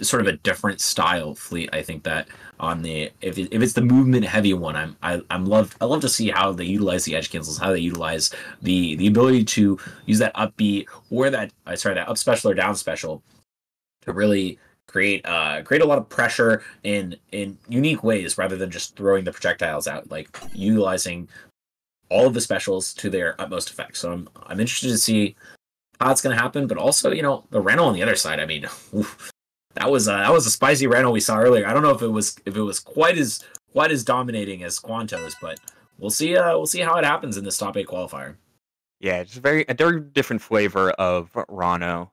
sort of a different style Fleet. I think that on the if it's the movement heavy one, I love to see how they utilize the edge cancels, how they utilize the ability to use that up B or that that up special or down special to really create a lot of pressure in unique ways rather than just throwing the projectiles out, like utilizing all of the specials to their utmost effect. So I'm interested to see how it's going to happen, but also, you know, the Ranno on the other side. I mean, oof, that was a spicy Ranno we saw earlier. I don't know if it was quite as dominating as Quanto's, but we'll see how it happens in this top 8 qualifier. Yeah, it's a very different flavor of Ranno,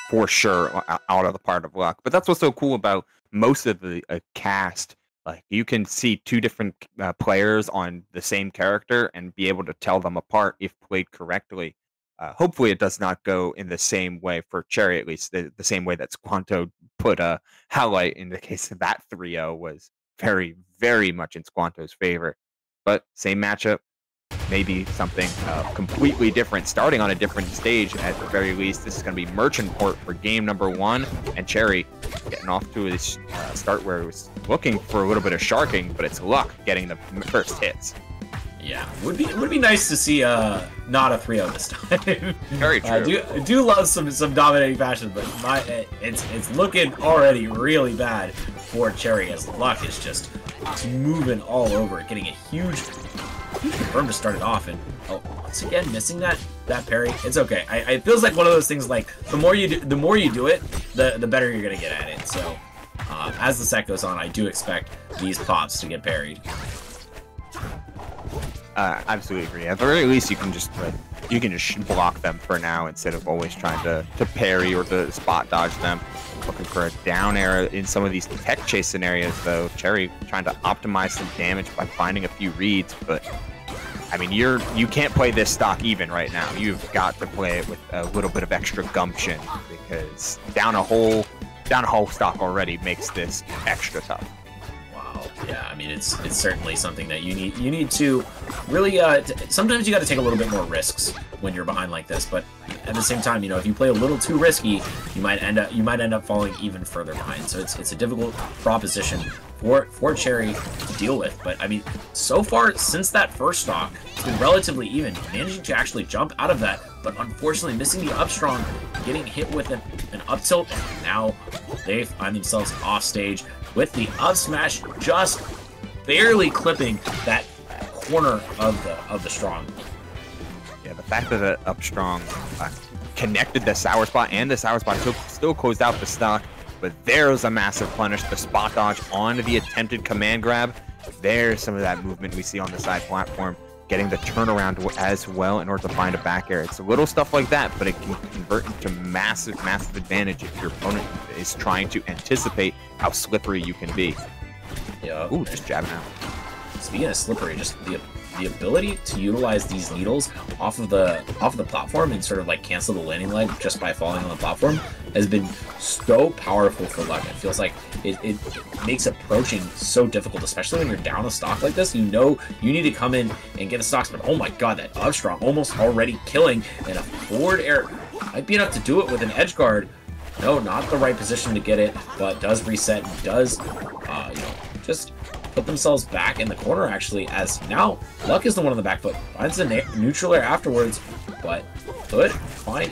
for sure, out of the part of luck. But that's what's so cool about most of the cast. Like, you can see two different players on the same character and be able to tell them apart if played correctly. Hopefully, it does not go in the same way for Cherri, at least the same way that Squanto put a highlight in the case of that 3-0 was very, very much in Squanto's favor. But same matchup, maybe something completely different, starting on a different stage at the very least. This is going to be Merchant Port for game number 1, and Cherri getting off to a start where it was looking for a little bit of sharking, but it's luck getting the first hits. Yeah, would be nice to see not a 3-0 this time. Very true. I do love some dominating fashion, but it's looking already really bad for Cherri as luck is just moving all over, getting a huge confirm to start it off, and once again missing that parry. It's okay. It feels like one of those things, like the more you do it, the better you're gonna get at it. So as the set goes on, I do expect these pops to get parried. Absolutely agree. At the very least, you can just block them for now instead of always trying to parry or to spot dodge them. Looking for a down air in some of these tech chase scenarios, though. Cherri trying to optimize some damage by finding a few reads, but I mean, you can't play this stock even right now. You've got to play it with a little bit of extra gumption, because down a whole stock already makes this extra tough. Yeah, I mean, it's certainly something that you need to really. Sometimes you got to take a little bit more risks when you're behind like this, but at the same time, you know, if you play a little too risky, you might end up falling even further behind. So it's a difficult proposition for Cherri to deal with. But I mean, so far since that first stock, it's been relatively even, managing to actually jump out of that, but unfortunately missing the up strong, getting hit with an up tilt, and now they find themselves off stage with the up smash just barely clipping that corner of the strong. Yeah, the fact that the up strong connected the sour spot, and the sour spot still closed out the stock, but there's a massive punish. The spot dodge onto the attempted command grab. There's some of that movement we see on the side platform, getting the turnaround as well in order to find a back air. It's a little stuff like that, but it can convert into massive advantage if your opponent is trying to anticipate how slippery you can be. Yeah. Ooh, just jabbing out. Speaking of slippery, just the ability to utilize these needles off of the platform and sort of like cancel the landing leg just by falling on the platform has been so powerful for luck. It feels like it makes approaching so difficult, especially when you're down a stock like this. You know you need to come in and get the stocks, but oh my god, that up strong almost already killing, and a forward air might be enough to do it with an edge guard. No, not the right position to get it, but does reset and does just put themselves back in the corner, actually, as now Luck is the one on the back foot. Finds a neutral air afterwards, but could find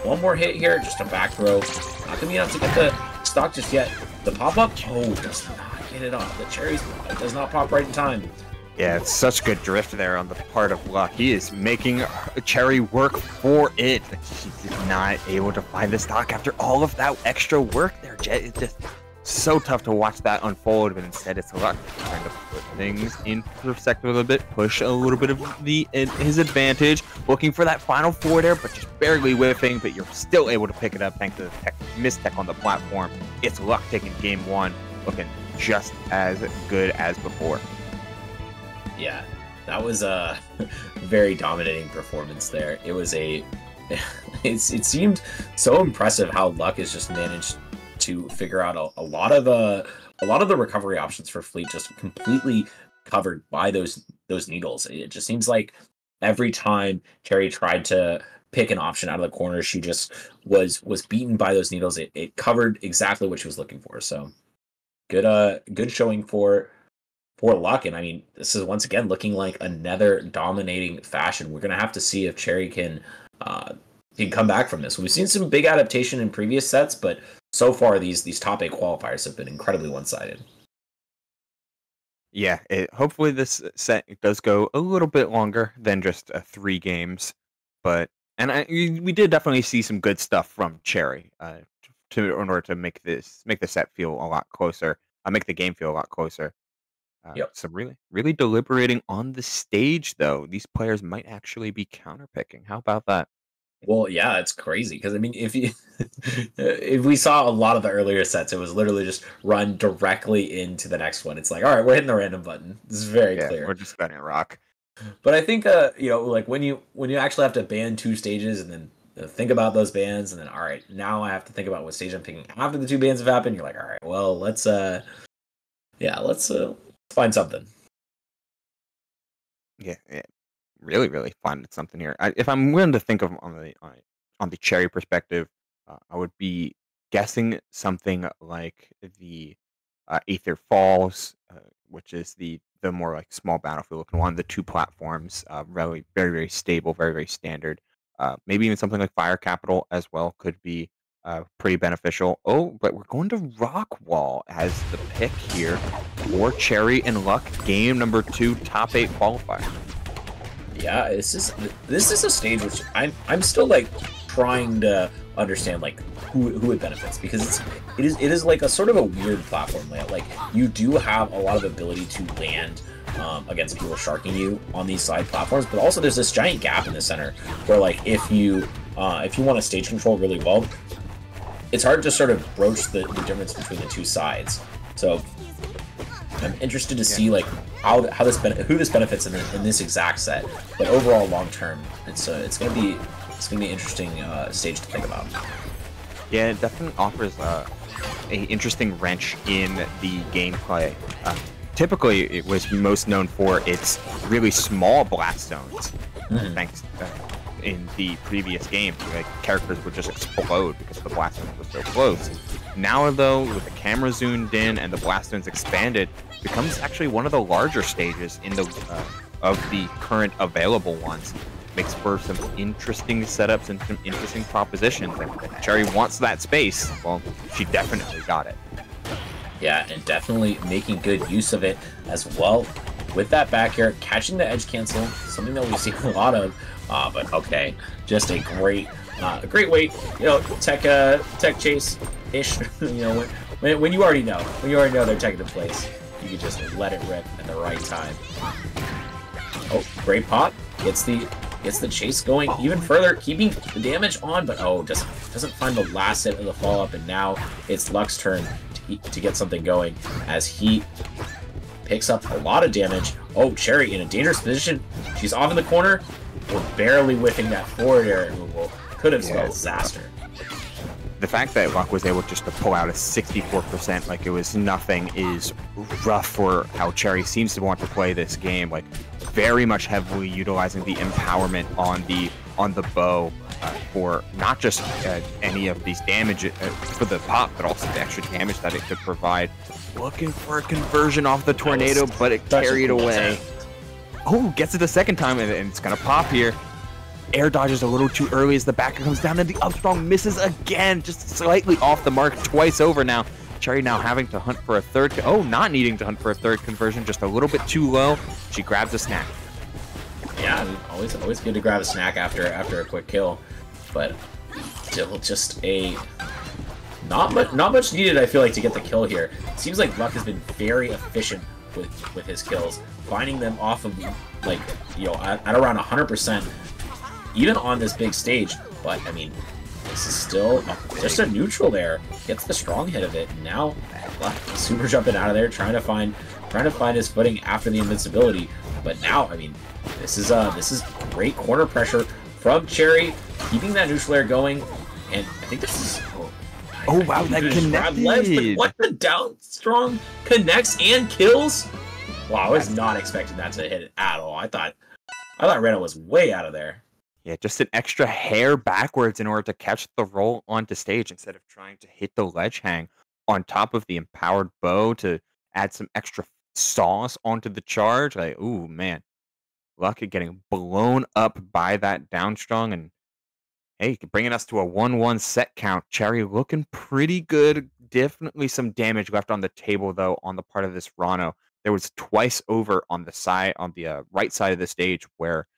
one more hit here. Just a back throw. Not going to be enough to get the stock just yet. The pop-up, does not get it off. The Cherri's does not pop right in time. Yeah, it's such good drift there on the part of Luck. He is making Cherri work for it. She's not able to find the stock after all of that extra work there. It's just so tough to watch that unfold, but instead it's Luck trying to put things in perspective a bit, push a little bit of his advantage, looking for that final forward air, but just barely whiffing, but you're still able to pick it up thanks to the mistech on the platform. It's Luck taking game 1, looking just as good as before. Yeah, that was a very dominating performance there. It was it seemed so impressive how Luck has just managed to figure out a lot of the recovery options for Fleet, just completely covered by those needles. It just seems like every time Cherri tried to pick an option out of the corner. She just was beaten by those needles. It covered exactly what she was looking for. So good showing for Luck. And I mean, this is once again looking like another dominating fashion. We're gonna have to see if Cherri can come back from this. We've seen some big adaptation in previous sets, but so far these top 8 qualifiers have been incredibly one-sided. Yeah, hopefully this set does go a little bit longer than just 3 games, but we did definitely see some good stuff from Cherri in order to make the set feel a lot closer, make the game feel a lot closer. Yep. So really deliberating on the stage, though. These players might actually be counterpicking. How about that? Well, yeah, it's crazy because I mean, if we saw a lot of the earlier sets, it was literally just run directly into the next one. It's like, all right, we're hitting the random button. This is very clear. We're just letting it rock. But I think like when you actually have to ban 2 stages and then think about those bans and then all right, now I have to think about what stage I'm picking after the 2 bans have happened. You're like, all right, well, let's find something. Yeah. Really find something here. If I'm willing to think of on the Cherri perspective, I would be guessing something like the Aether Falls, which is the more like small battlefield looking one, the 2 platforms, really very stable, very standard. Maybe even something like Fire Capital as well could be pretty beneficial. Oh, but we're going to Rockwall as the pick here for Cherri and Luck. Game number 2, top 8 qualifier. Yeah, this is a stage which I'm still like trying to understand like who it benefits, because it is like a sort of a weird platform layout. Like you do have a lot of ability to land against people sharking you on these side platforms, but also there's this giant gap in the center where like if you want to stage control really well, it's hard to sort of broach the difference between the 2 sides. So I'm interested to see like who this benefits in this exact set, but overall long term, it's gonna be an interesting stage to think about. Yeah, it definitely offers a interesting wrench in the gameplay. Typically, it was most known for its really small blast zones. Thanks in the previous games, like characters would just explode because the blast zones were so close. Now, though, with the camera zoomed in and the blast zones expanded, it becomes actually one of the larger stages in the of the current available ones. Makes for some interesting setups and some interesting propositions. And if Cherri wants that space, well, she definitely got it. Yeah, and definitely making good use of it as well. With that back air, catching the edge cancel, something that we've seen a lot of. But okay, just a great way, tech chase ish. When you already know they're tech into place, you can just let it rip at the right time. Oh, great pop gets the chase going even further, keeping the damage on, but doesn't find the last hit of the follow up, and now it's Luck's turn to get something going as he picks up a lot of damage. Oh, Cherri in a dangerous position. She's off in the corner. We're barely whiffing that forward air removal. Could have spelled disaster. The fact that Luck was able just to pull out a 64% like it was nothing is rough for how Cherri seems to want to play this game. Like very much heavily utilizing the empowerment on the bow for not just any of these damage for the pop, but also the extra damage that it could provide. Looking for a conversion off the tornado, but it carried away. Oh, gets it the second time, and it's gonna pop here. Air dodges a little too early as the backer comes down, and the up strong misses again, just slightly off the mark twice over now. Cherri now having to hunt for a third, not needing to hunt for a third conversion, just a little bit too low. She grabs a snack. Yeah, always good to grab a snack after a quick kill, but still just a not much needed. I feel like to get the kill here. It seems like Luck has been very efficient with his kills, finding them off of at around 100%, even on this big stage. But I mean, this is still just a neutral there. Gets the strong hit of it. And now Luck super jumping out of there, trying to find his footing after the invincibility. But now, I mean, this is great corner pressure from Cherri, keeping that neutral air going. And I think this is oh wow, that connected. What the down strong connects and kills? Wow, I was not expecting that to hit it at all. I thought Ranno was way out of there. Yeah, just an extra hair backwards in order to catch the roll onto stage instead of trying to hit the ledge hang on top of the empowered bow to add some extra sauce onto the charge. Like, ooh, man. Luck at getting blown up by that downstrung. And hey, bringing us to a 1-1 set count. Cherri looking pretty good. Definitely some damage left on the table, though, on the part of this Ranno. There was twice over on the side, on the right side of the stage, where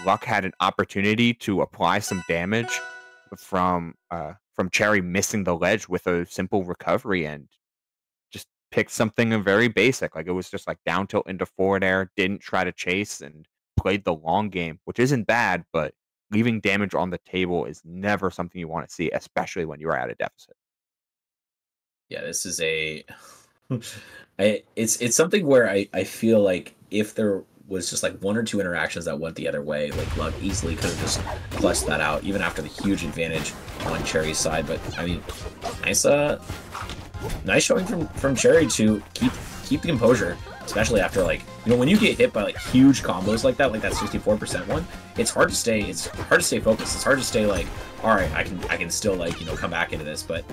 Luck had an opportunity to apply some damage from Cherri missing the ledge with a simple recovery and just picked something very basic. Like it was just like down tilt into forward air, didn't try to chase and played the long game, which isn't bad, but leaving damage on the table is never something you want to see, especially when you are at a deficit. Yeah, this is a it's something where I feel like if there was just like one or two interactions that went the other way, like Luck easily could have just clutched that out, even after the huge advantage on Cherri's side. But I mean, nice nice showing from Cherri to keep the composure, especially after like when you get hit by like huge combos like that 64% one, it's hard to stay focused. It's hard to stay like, all right, I can still like come back into this, but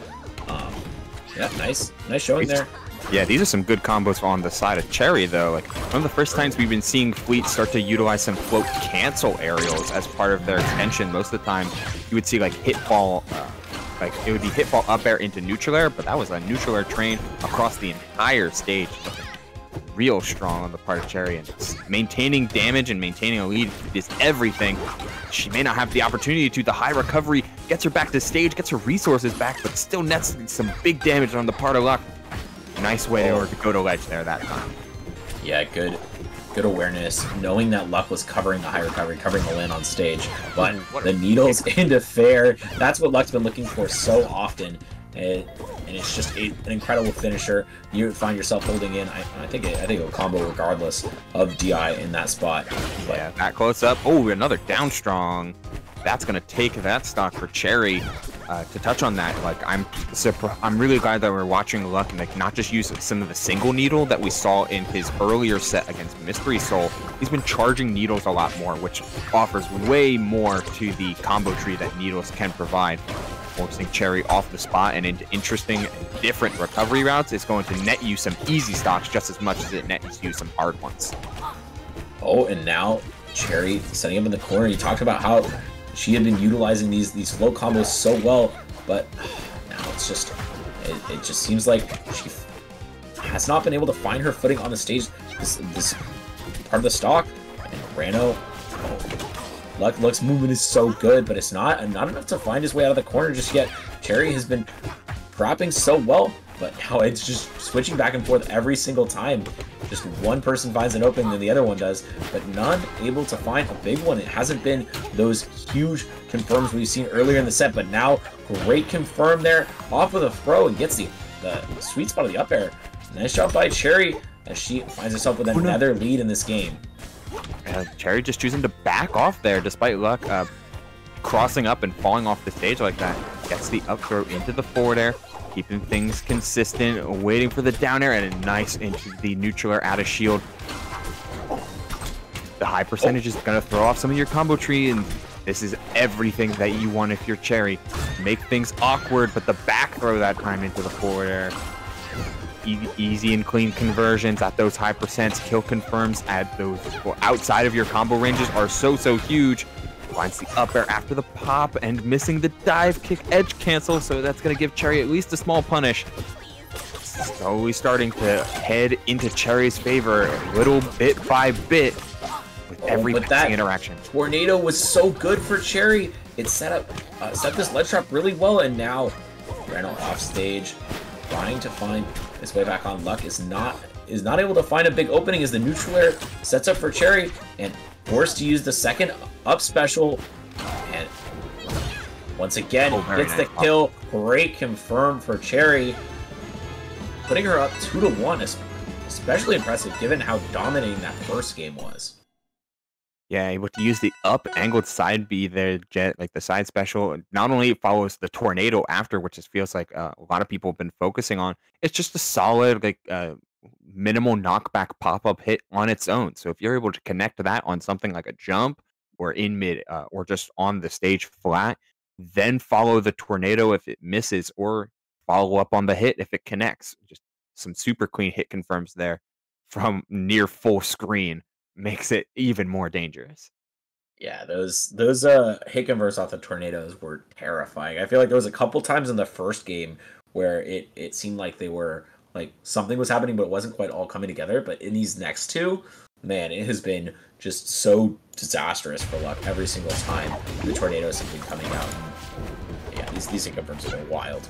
yeah, nice showing there. Yeah, these are some good combos on the side of Cherri, though. Like, one of the first times we've been seeing Fleet start to utilize some float cancel aerials as part of their extension. Most of the time, you would see, like, hitfall, like, it would be hitfall up air into neutral air, but that was a neutral air train across the entire stage. Real strong on the part of Cherri, and maintaining damage and maintaining a lead is everything. She may not have the opportunity to. The high recovery gets her back to stage, gets her resources back, but still nets some big damage on the part of Luck. Nice way to go to ledge there that time. Yeah, good awareness, knowing that Luck was covering the high recovery, covering the land on stage, but the needles into fair, that's what Luck's been looking for so often. And it's just an incredible finisher. You find yourself holding in. I think it will combo regardless of DI in that spot. But yeah, that close up. Oh, another down strong. That's gonna take that stock for Cherri. To touch on that, like I'm really glad that we're watching Luck and like not just use some of the single needle that we saw in his earlier set against Mystery Soul. He's been charging needles a lot more, which offers way more to the combo tree that needles can provide. Forcing Cherri off the spot and into interesting, different recovery routes is going to net you some easy stocks just as much as it nets you some hard ones. Oh, and now Cherri setting up in the corner. He talked about how she had been utilizing these float combos so well, but now it's just it just seems like she has not been able to find her footing on the stage. This part of the stock, and Ranno. Luck's movement is so good, but it's not enough to find his way out of the corner just yet. Cherri has been dropping so well, but now it's just switching back and forth every single time. Just one person finds an opening, then the other one does, but none able to find a big one. It hasn't been those huge confirms we've seen earlier in the set, but now great confirm there off with a throw and gets the sweet spot of the up air. Nice job by Cherri as she finds herself with another lead in this game. Cherri just choosing to back off there despite Luck crossing up and falling off the stage like that. Gets the up throw into the forward air, keeping things consistent, waiting for the down air, and a nice into the neutral air out of shield. The high percentage is going to throw off some of your combo tree, and this is everything that you want if you're Cherri. Make things awkward, but the back throw that time into the forward air. Easy and clean conversions at those high percents. Kill confirms at those outside of your combo ranges are so huge. Finds the up air after the pop and missing the dive kick edge cancel, so that's going to give Cherri at least a small punish. Slowly starting to head into Cherri's favor little bit by bit with every passing interaction. Tornado was so good for Cherri. It set this ledge trap really well, and now Ranno off stage, trying to find his way back on. Luck is not able to find a big opening as the neutral air sets up for Cherri, and forced to use the second up special, and once again gets the kill. Great confirm for Cherri, putting her up 2-1. Especially impressive given how dominating that first game was. Yeah, able to use the up angled side B there, like the side special. Not only follows the tornado after, which just feels like a lot of people have been focusing on. It's just a solid, like minimal knockback pop up hit on its own. So if you're able to connect that on something like a jump, or in mid or just on the stage flat, then follow the tornado if it misses, or follow up on the hit if it connects. Just some super clean hit confirms there from near full screen makes it even more dangerous. Yeah, those hit converts off the tornadoes were terrifying. I feel like there was a couple times in the first game where it seemed like they were like something was happening, but it wasn't quite all coming together. But in these next two, man, it has been just so disastrous for luck every single time the tornadoes have been coming out. And yeah, these hit confirms have been wild.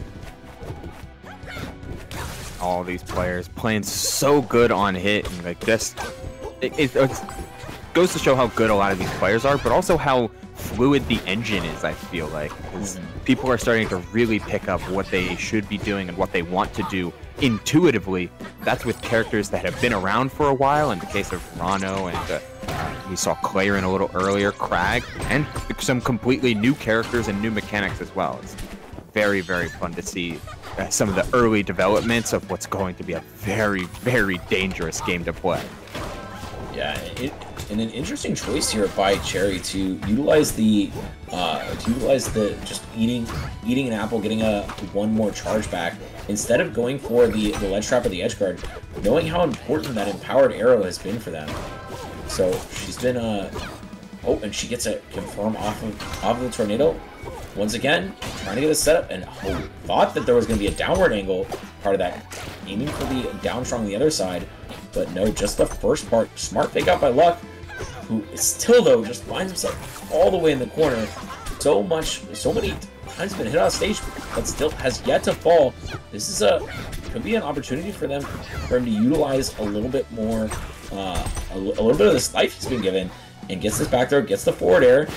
All these players playing so good on hit, and like just it goes to show how good a lot of these players are, but also how fluid the engine is, I feel like, because people are starting to really pick up what they should be doing and what they want to do intuitively. That's with characters that have been around for a while, in the case of Ranno, and we saw Claire in a little earlier, Crag, and some completely new characters and new mechanics as well. It's very, very fun to see some of the early developments of what's going to be a very, very dangerous game to play. Yeah, and an interesting choice here by Cherri to utilize the just eating an apple, getting one more charge back instead of going for the ledge trap or the edge guard, knowing how important that empowered arrow has been for them. So she's been oh, and she gets a confirm off of the tornado. Once again, trying to get a setup, and thought that there was going to be a downward angle part of that, aiming for the down strong on the other side, but no, just the first part. Smart fake out by Luck, who is still, though, just finds himself all the way in the corner. So many times been hit off stage, but still has yet to fall. This is could be an opportunity for him to utilize a little bit more, a little bit of this life he's been given, and gets this back throw, gets the forward air.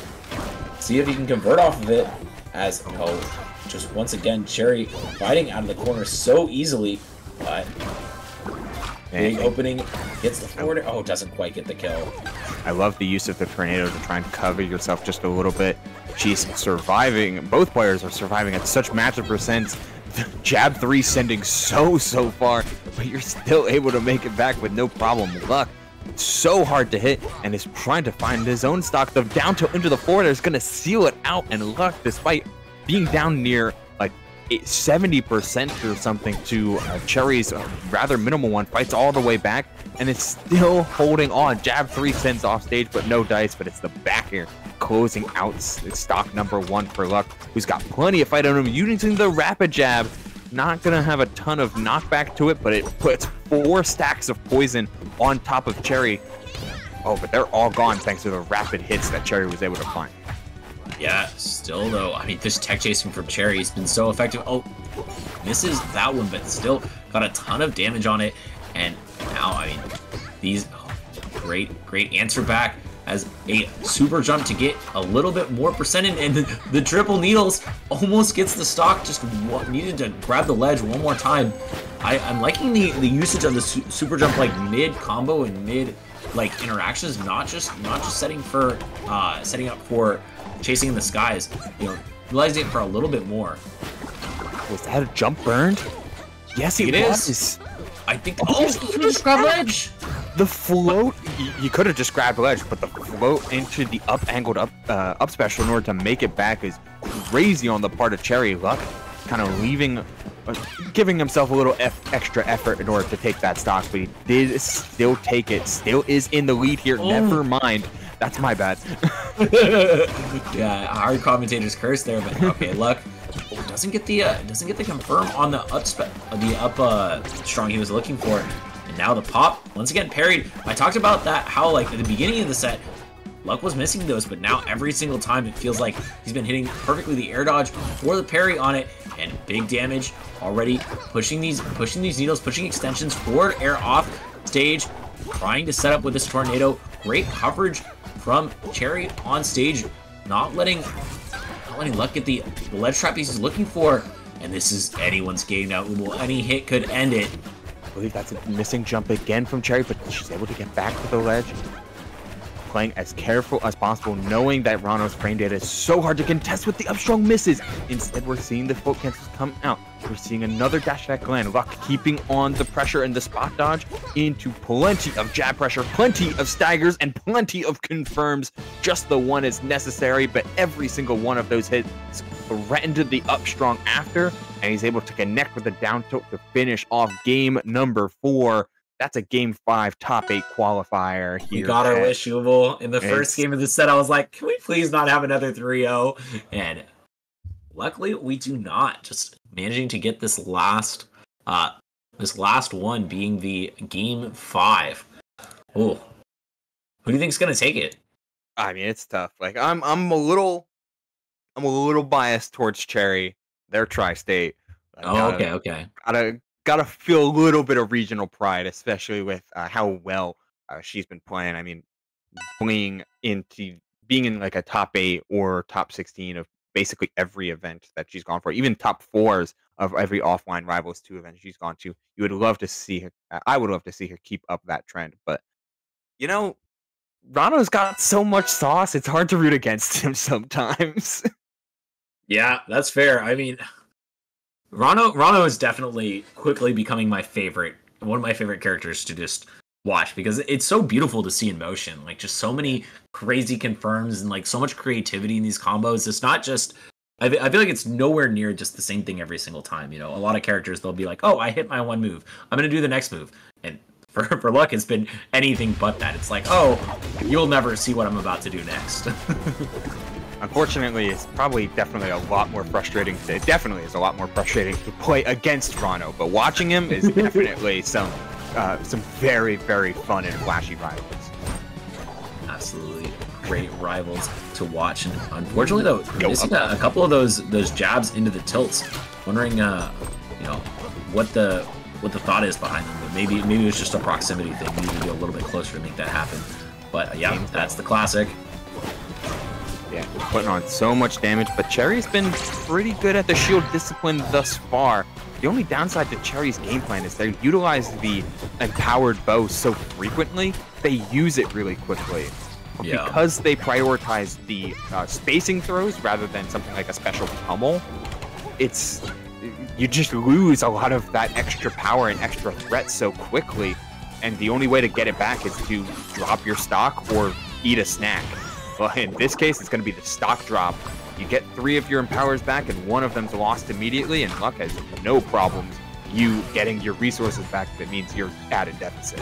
See if he can convert off of it, as just once again Cherri fighting out of the corner so easily, but big opening, gets the forward. Oh, doesn't quite get the kill. I love the use of the tornado to try and cover yourself just a little bit. She's surviving. Both players are surviving at such massive percents. Jab 3 sending so far, but you're still able to make it back with no problem. Luck, so hard to hit, and is trying to find his own stock. The down tilt into the forward is going to seal it out, and Luck, despite being down near like 70% or something to Cherri's rather minimal one, fights all the way back and is still holding on. Jab 3 sends off stage, but no dice, but it's the back air closing out stock number 1 for Luck, who's got plenty of fight on him, using the rapid jab. Not gonna have a ton of knockback to it, but it puts 4 stacks of poison on top of Cherri. Oh, but they're all gone thanks to the rapid hits that Cherri was able to find. Yeah, still though, I mean, this tech chasing from Cherri has been so effective. Oh, misses that one, but still got a ton of damage on it. And now, I mean, these great answer back as a super jump to get a little bit more percentage, and the triple needles almost gets the stock. Just needed to grab the ledge one more time. I'm liking the usage of the super jump, like mid combo and mid like interactions, not just setting up for chasing in the skies. You know, utilizing it for a little bit more. Was that a jump burned? Yes, it was. I think. Oh, just grab ledge. The float, you could have just grabbed ledge, but the float into the angled up special in order to make it back is crazy on the part of Cherri. Luck kind of giving himself a little extra effort in order to take that stock, but he did still take it, still is in the lead here. Oh. Never mind. That's my bad. Yeah, our commentator's curse there, but okay, Luck doesn't get the confirm on the up strong he was looking for. And now the pop, once again parried. I talked about that, how like at the beginning of the set, Luck was missing those, but now every single time it feels like he's been hitting perfectly the air dodge for the parry on it, and big damage already pushing these needles, pushing extensions, forward air off stage, trying to set up with this tornado. Great coverage from Cherri on stage, not letting Luck get the ledge trap he's looking for, and this is anyone's game now. Any hit could end it. I believe that's a missing jump again from Cherri, but she's able to get back to the ledge. Playing as careful as possible, knowing that Ranno's frame data is so hard to contest with the up strong misses. Instead, we're seeing the float cancels come out. we're seeing another dash attack land. Luck keeping on the pressure and the spot dodge into plenty of jab pressure, plenty of staggers, and plenty of confirms. Just the one is necessary, but every single one of those hits threatened the up strong after, and he's able to connect with the down tilt to finish off game number 4. That's a game 5 top 8 qualifier here. We got our wish, Uval. In the first game of the set, I was like, can we please not have another 3-0? And luckily, we do not. Just managing to get this last one being the game 5. Oh, who do you think is gonna take it? I mean, it's tough. Like I'm a little biased towards Cherri. They're tri-state. Okay. Gotta feel a little bit of regional pride, especially with how well she's been playing. I mean, being in like a top 8 or top 16 of basically every event that she's gone for, even top 4s of every offline Rivals 2 event she's gone to. You would love to see her. I would love to see her keep up that trend. But you know, Ranno's got so much sauce; it's hard to root against him sometimes. Yeah, that's fair. I mean, Ranno is definitely quickly becoming one of my favorite characters to just watch, because it's so beautiful to see in motion. Like, just so many crazy confirms and like so much creativity in these combos. It's not just, I feel like it's nowhere near just the same thing every single time. You know, a lot of characters, they'll be like, oh, I hit my one move, I'm gonna do the next move, and for Luck, it's been anything but that. It's like, oh, you'll never see what I'm about to do next. Unfortunately, it's definitely a lot more frustrating. It definitely is a lot more frustrating to play against Ranno, but watching him is definitely some very, very fun and flashy rivals. Absolutely great rivals to watch. And unfortunately, though, missing a couple of those jabs into the tilts. Wondering, what the thought is behind them. But maybe it was just a proximity thing. We need to be a little bit closer to make that happen. But yeah, that's the classic. Yeah, putting on so much damage, but Cherri's been pretty good at the shield discipline thus far. The only downside to Cherri's game plan is they utilize the empowered bow so frequently, they use it really quickly. Yeah. Because they prioritize the spacing throws rather than something like a special pummel, you just lose a lot of that extra power and extra threat so quickly, and the only way to get it back is to drop your stock or eat a snack. Well, in this case, it's going to be the stock drop. You get 3 of your empowers back, and 1 of them's lost immediately, and Luck has no problems you getting your resources back. That means you're at a deficit.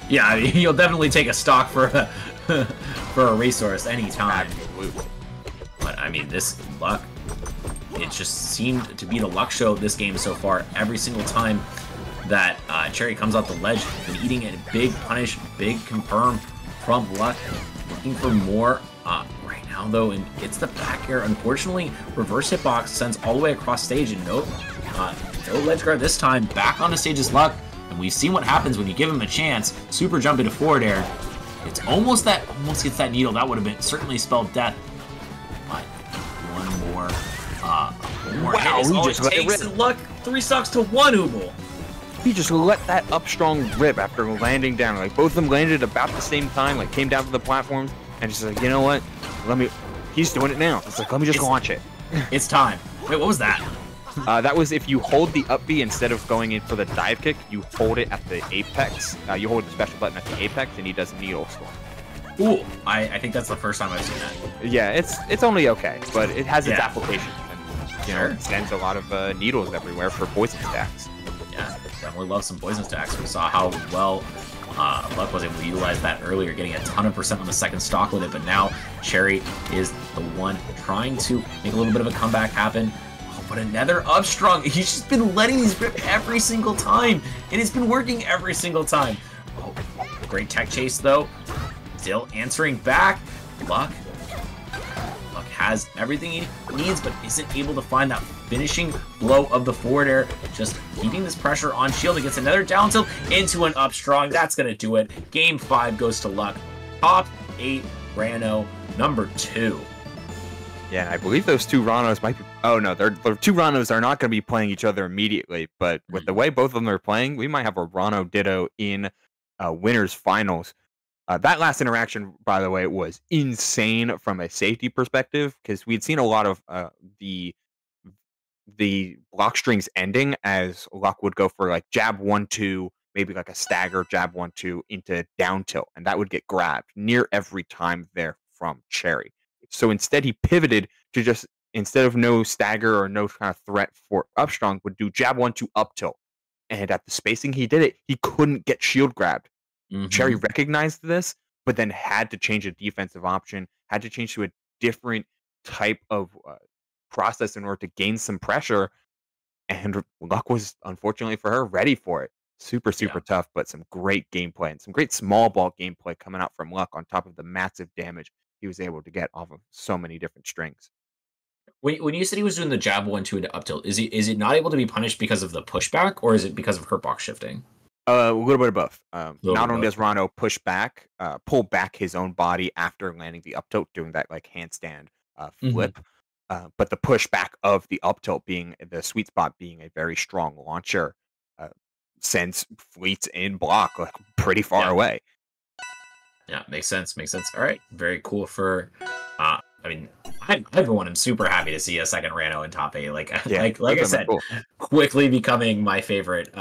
Yeah, I mean, you'll definitely take a stock for a resource anytime. Absolutely. But I mean, this Luck, it just seemed to be the Luck show this game so far. Every single time that Cherri comes off the ledge, been eating a big punish, big confirm from Luck. Looking for more right now, though, and it's the back air. Unfortunately, reverse hitbox sends all the way across stage, and no ledge guard this time. Back on the stage is Luck, and we've seen what happens when you give him a chance. Super jump into forward air. It's almost gets that needle. That would have been certainly spelled death. But one more wow, hit is all it takes, and Luck 3 stocks to 1 Ubel. He just let that up strong rip after landing down. Like, both of them landed about the same time, like came down to the platforms, and just like, you know what? He's doing it now. It's like, let me just launch it. It's time. Wait, what was that? That was if you hold the up B instead of going in for the dive kick, you hold it at the apex. You hold the special button at the apex, and he does needle storm. Ooh, I think that's the first time I've seen that. Yeah, it's only okay, but it has its application. And, it sends a lot of needles everywhere for poison stacks. Yeah, definitely love some poison stacks. We saw how well Luck was able to utilize that earlier, getting a ton of percent on the second stock with it, but now Cherri is the one trying to make a little bit of a comeback happen. Oh, but another up strong. He's just been letting these rip every single time, and it's been working every single time. Oh, great tech chase, though. Still answering back. Luck has everything he needs, but isn't able to find that finishing blow of the forward air. Just keeping this pressure on shield. He gets another down tilt into an up strong. That's going to do it. Game 5 goes to Luck. Top 8 Ranno, number 2. Yeah, and I believe those 2 Rannos might be... Oh, no, the 2 Rannos are not going to be playing each other immediately, but with the way both of them are playing, we might have a Ranno Ditto in winners finals. That last interaction, by the way, was insane from a safety perspective, because we'd seen a lot of the the block strings ending, as Luck would go for like jab 1-2, maybe like a stagger jab 1-2 into down tilt, and that would get grabbed near every time there from Cherri. So instead, he pivoted to just, instead of no stagger or no kind of threat for up strong, would do jab 1-2 up tilt. And at the spacing he did it, he couldn't get shield grabbed. Cherri recognized this, but then had to change a defensive option, had to change to a different type of process in order to gain some pressure. And Luck was, unfortunately for her, ready for it. Super, super tough, but some great gameplay and some great small ball gameplay coming out from Luck on top of the massive damage he was able to get off of so many different strings. When you said he was doing the jab 1-2 into up tilt, is it not able to be punished because of the pushback, or is it because of hurt box shifting? A little bit of both. Not Little only bit does Ranno push back, pull back his own body after landing the up tilt, doing that like handstand flip, but the pushback of the up tilt being the sweet spot, being a very strong launcher, sends fleets in block like pretty far away. Yeah, makes sense. Makes sense. All right, very cool for. I mean, everyone, I'm super happy to see a second Ranno in top 8. Like, Yeah, like I those are said, cool. quickly becoming my favorite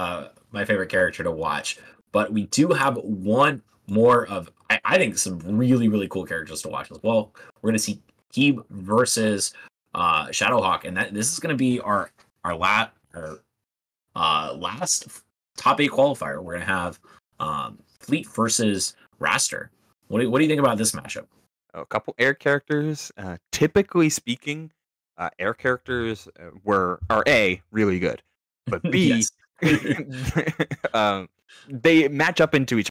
character to watch. But we do have one more of, I think, some really, really cool characters to watch as well. We're gonna see Teeb versus Shadowhawk, and this is gonna be our last top 8 qualifier. We're gonna have Fleet versus Raster. What do you think about this matchup? A couple air characters. Typically speaking, air characters are A, really good, but B, Yes. they match up into each